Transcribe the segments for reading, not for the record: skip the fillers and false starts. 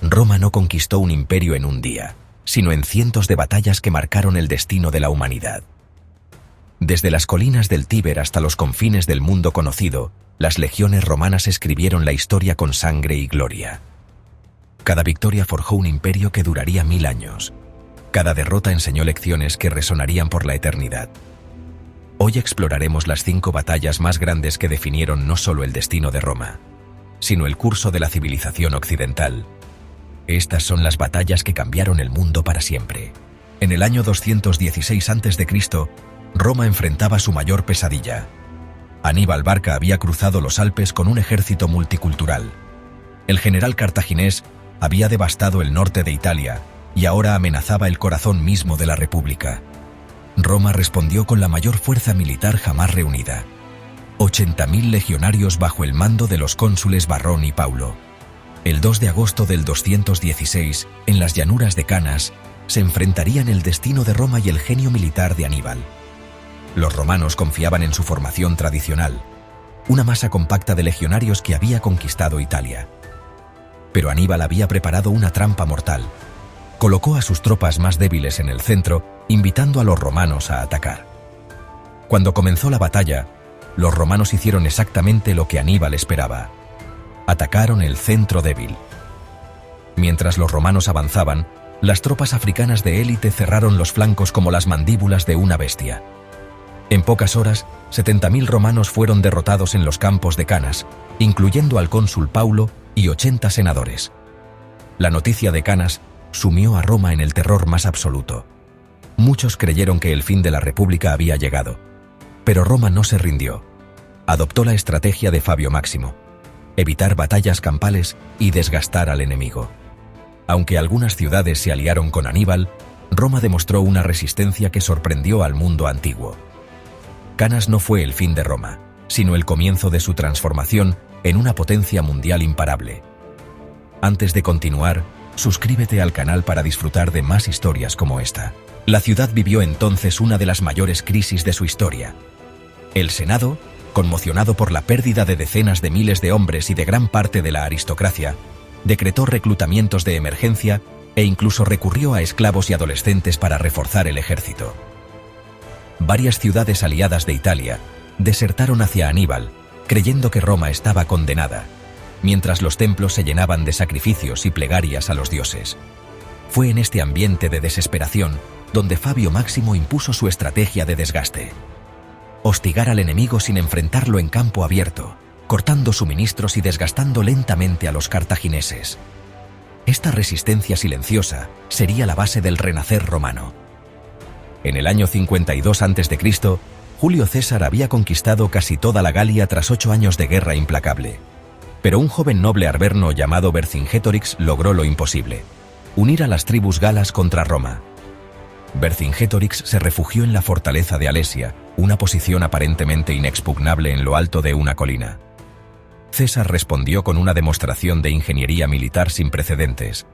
Roma no conquistó un imperio en un día, sino en cientos de batallas que marcaron el destino de la humanidad. Desde las colinas del Tíber hasta los confines del mundo conocido, las legiones romanas escribieron la historia con sangre y gloria. Cada victoria forjó un imperio que duraría 1000 años. Cada derrota enseñó lecciones que resonarían por la eternidad. Hoy exploraremos las 5 batallas más grandes que definieron no solo el destino de Roma, sino el curso de la civilización occidental. Estas son las batallas que cambiaron el mundo para siempre. En el año 216 a.C., Roma enfrentaba su mayor pesadilla. Aníbal Barca había cruzado los Alpes con un ejército multicultural. El general cartaginés había devastado el norte de Italia y ahora amenazaba el corazón mismo de la República. Roma respondió con la mayor fuerza militar jamás reunida. 80.000 legionarios bajo el mando de los cónsules Varrón y Paulo. El 2 de agosto del 216, en las llanuras de Canas, se enfrentarían el destino de Roma y el genio militar de Aníbal. Los romanos confiaban en su formación tradicional, una masa compacta de legionarios que había conquistado Italia. Pero Aníbal había preparado una trampa mortal. Colocó a sus tropas más débiles en el centro, invitando a los romanos a atacar. Cuando comenzó la batalla, los romanos hicieron exactamente lo que Aníbal esperaba. Atacaron el centro débil. Mientras los romanos avanzaban, las tropas africanas de élite cerraron los flancos como las mandíbulas de una bestia. En pocas horas, 70.000 romanos fueron derrotados en los campos de Canas, incluyendo al cónsul Paulo y 80 senadores. La noticia de Canas sumió a Roma en el terror más absoluto. Muchos creyeron que el fin de la República había llegado. Pero Roma no se rindió. Adoptó la estrategia de Fabio Máximo: evitar batallas campales y desgastar al enemigo. Aunque algunas ciudades se aliaron con Aníbal, Roma demostró una resistencia que sorprendió al mundo antiguo. Canas no fue el fin de Roma, sino el comienzo de su transformación en una potencia mundial imparable. Antes de continuar, suscríbete al canal para disfrutar de más historias como esta. La ciudad vivió entonces una de las mayores crisis de su historia. El Senado, conmocionado por la pérdida de decenas de miles de hombres y de gran parte de la aristocracia, decretó reclutamientos de emergencia e incluso recurrió a esclavos y adolescentes para reforzar el ejército. Varias ciudades aliadas de Italia desertaron hacia Aníbal, creyendo que Roma estaba condenada, mientras los templos se llenaban de sacrificios y plegarias a los dioses. Fue en este ambiente de desesperación donde Fabio Máximo impuso su estrategia de desgaste: hostigar al enemigo sin enfrentarlo en campo abierto, cortando suministros y desgastando lentamente a los cartagineses. Esta resistencia silenciosa sería la base del renacer romano. En el año 52 a.C., Julio César había conquistado casi toda la Galia tras 8 años de guerra implacable. Pero un joven noble arverno llamado Vercingétorix logró lo imposible: unir a las tribus galas contra Roma. Vercingétorix se refugió en la fortaleza de Alesia, una posición aparentemente inexpugnable en lo alto de una colina. César respondió con una demostración de ingeniería militar sin precedentes.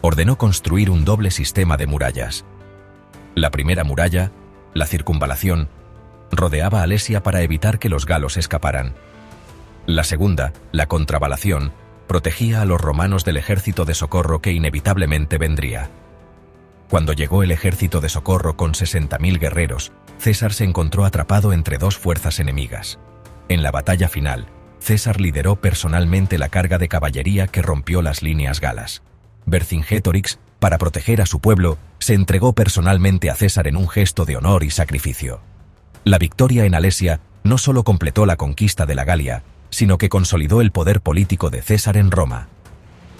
Ordenó construir un doble sistema de murallas. La primera muralla, la circunvalación, rodeaba Alesia para evitar que los galos escaparan. La segunda, la contravalación, protegía a los romanos del ejército de socorro que inevitablemente vendría. Cuando llegó el ejército de socorro con 60.000 guerreros, César se encontró atrapado entre dos fuerzas enemigas. En la batalla final, César lideró personalmente la carga de caballería que rompió las líneas galas. Vercingétorix, para proteger a su pueblo, se entregó personalmente a César en un gesto de honor y sacrificio. La victoria en Alesia no solo completó la conquista de la Galia, sino que consolidó el poder político de César en Roma.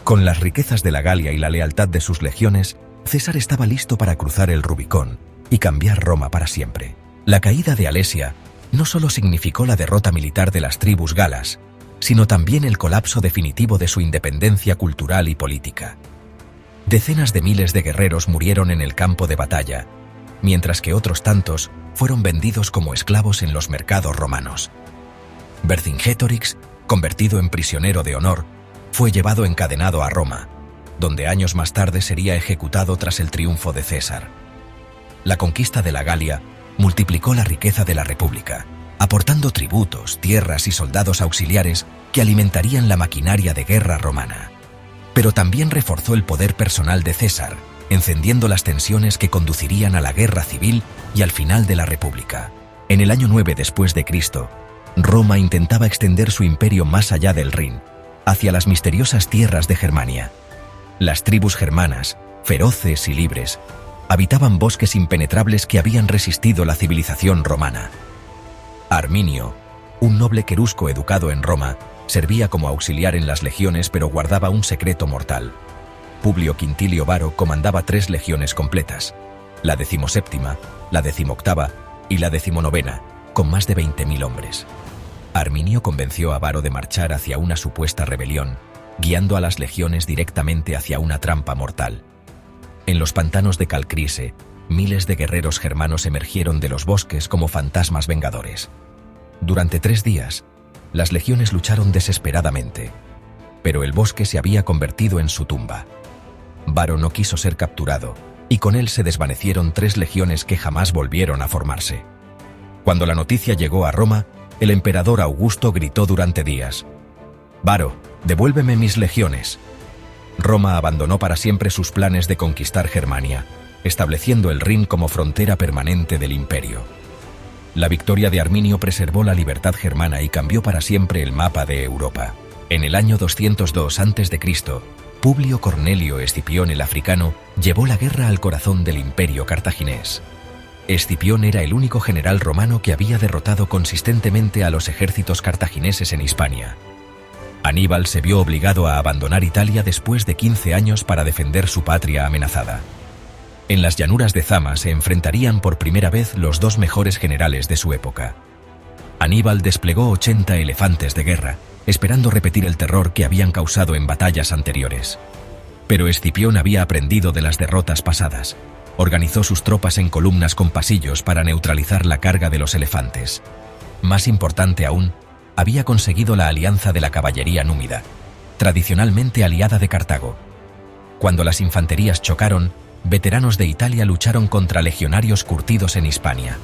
Con las riquezas de la Galia y la lealtad de sus legiones, César estaba listo para cruzar el Rubicón y cambiar Roma para siempre. La caída de Alesia no solo significó la derrota militar de las tribus galas, sino también el colapso definitivo de su independencia cultural y política. Decenas de miles de guerreros murieron en el campo de batalla, mientras que otros tantos fueron vendidos como esclavos en los mercados romanos. Vercingétorix, convertido en prisionero de honor, fue llevado encadenado a Roma, donde años más tarde sería ejecutado tras el triunfo de César. La conquista de la Galia multiplicó la riqueza de la República, aportando tributos, tierras y soldados auxiliares que alimentarían la maquinaria de guerra romana. pero también reforzó el poder personal de César, encendiendo las tensiones que conducirían a la guerra civil y al final de la República. En el año 9 después de Cristo, Roma intentaba extender su imperio más allá del Rin, hacia las misteriosas tierras de Germania. Las tribus germanas, feroces y libres, habitaban bosques impenetrables que habían resistido la civilización romana. Arminio, un noble querusco educado en Roma, servía como auxiliar en las legiones pero guardaba un secreto mortal. Publio Quintilio Varo comandaba 3 legiones completas, la 17ª, la 18ª y la 19ª, con más de 20.000 hombres. Arminio convenció a Varo de marchar hacia una supuesta rebelión, guiando a las legiones directamente hacia una trampa mortal. En los pantanos de Calcrise, miles de guerreros germanos emergieron de los bosques como fantasmas vengadores. Durante 3 días, las legiones lucharon desesperadamente, pero el bosque se había convertido en su tumba. Varo no quiso ser capturado, y con él se desvanecieron 3 legiones que jamás volvieron a formarse. Cuando la noticia llegó a Roma, el emperador Augusto gritó durante días: «Varo, devuélveme mis legiones». Roma abandonó para siempre sus planes de conquistar Germania, estableciendo el Rin como frontera permanente del imperio. La victoria de Arminio preservó la libertad germana y cambió para siempre el mapa de Europa. En el año 202 a.C., Publio Cornelio Escipión el Africano llevó la guerra al corazón del imperio cartaginés. Escipión era el único general romano que había derrotado consistentemente a los ejércitos cartagineses en Hispania. Aníbal se vio obligado a abandonar Italia después de 15 años para defender su patria amenazada. En las llanuras de Zama se enfrentarían por primera vez los 2 mejores generales de su época. Aníbal desplegó 80 elefantes de guerra, esperando repetir el terror que habían causado en batallas anteriores. Pero Escipión había aprendido de las derrotas pasadas. Organizó sus tropas en columnas con pasillos para neutralizar la carga de los elefantes. Más importante aún, había conseguido la alianza de la caballería númida, tradicionalmente aliada de Cartago. Cuando las infanterías chocaron, veteranos de Italia lucharon contra legionarios curtidos en Hispania.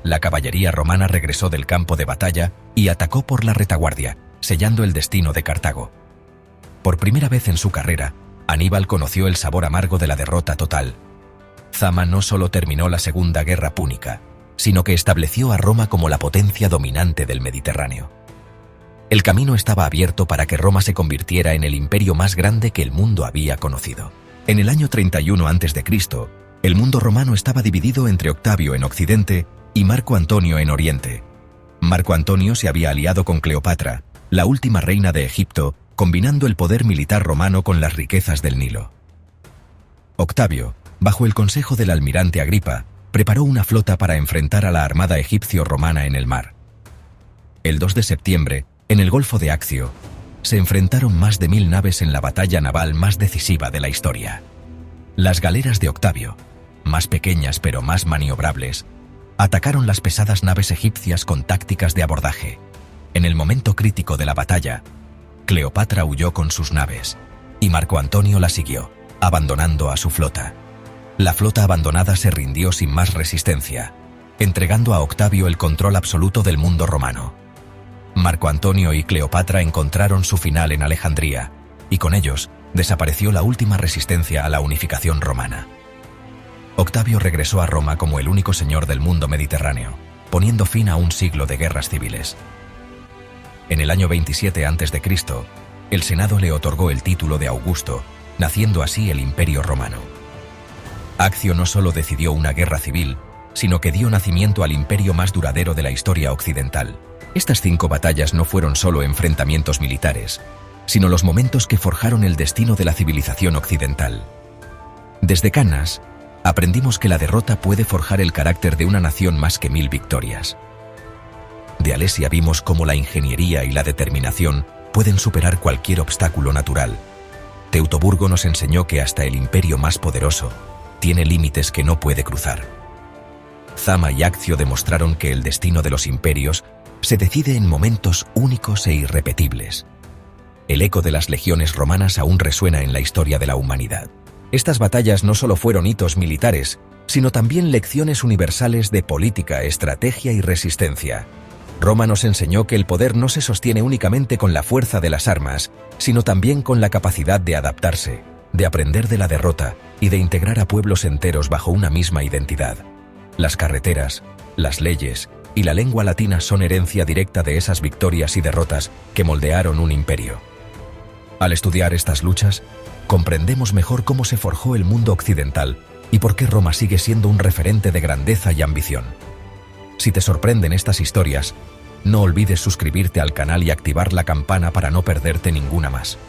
La caballería romana regresó del campo de batalla y atacó por la retaguardia, sellando el destino de Cartago. Por primera vez en su carrera, Aníbal conoció el sabor amargo de la derrota total. Zama no solo terminó la Segunda Guerra Púnica, sino que estableció a Roma como la potencia dominante del Mediterráneo. El camino estaba abierto para que Roma se convirtiera en el imperio más grande que el mundo había conocido. En el año 31 a.C., el mundo romano estaba dividido entre Octavio en Occidente y Marco Antonio en Oriente. Marco Antonio se había aliado con Cleopatra, la última reina de Egipto, combinando el poder militar romano con las riquezas del Nilo. Octavio, bajo el consejo del almirante Agripa, preparó una flota para enfrentar a la armada egipcio-romana en el mar. El 2 de septiembre, en el Golfo de Accio, se enfrentaron más de 1000 naves en la batalla naval más decisiva de la historia. Las galeras de Octavio, más pequeñas pero más maniobrables, atacaron las pesadas naves egipcias con tácticas de abordaje. En el momento crítico de la batalla, Cleopatra huyó con sus naves, y Marco Antonio la siguió, abandonando a su flota. La flota abandonada se rindió sin más resistencia, entregando a Octavio el control absoluto del mundo romano. Marco Antonio y Cleopatra encontraron su final en Alejandría, y con ellos desapareció la última resistencia a la unificación romana. Octavio regresó a Roma como el único señor del mundo mediterráneo, poniendo fin a un siglo de guerras civiles. En el año 27 a.C., el Senado le otorgó el título de Augusto, naciendo así el Imperio Romano. Accio no solo decidió una guerra civil, sino que dio nacimiento al imperio más duradero de la historia occidental. Estas 5 batallas no fueron solo enfrentamientos militares, sino los momentos que forjaron el destino de la civilización occidental. Desde Cannas, aprendimos que la derrota puede forjar el carácter de una nación más que 1000 victorias. De Alesia vimos cómo la ingeniería y la determinación pueden superar cualquier obstáculo natural. Teutoburgo nos enseñó que hasta el imperio más poderoso tiene límites que no puede cruzar. Zama y Accio demostraron que el destino de los imperios se decide en momentos únicos e irrepetibles. El eco de las legiones romanas aún resuena en la historia de la humanidad. Estas batallas no solo fueron hitos militares, sino también lecciones universales de política, estrategia y resistencia. Roma nos enseñó que el poder no se sostiene únicamente con la fuerza de las armas, sino también con la capacidad de adaptarse, de aprender de la derrota y de integrar a pueblos enteros bajo una misma identidad. Las carreteras, las leyes y la lengua latina son herencia directa de esas victorias y derrotas que moldearon un imperio. Al estudiar estas luchas, comprendemos mejor cómo se forjó el mundo occidental y por qué Roma sigue siendo un referente de grandeza y ambición. Si te sorprenden estas historias, no olvides suscribirte al canal y activar la campana para no perderte ninguna más.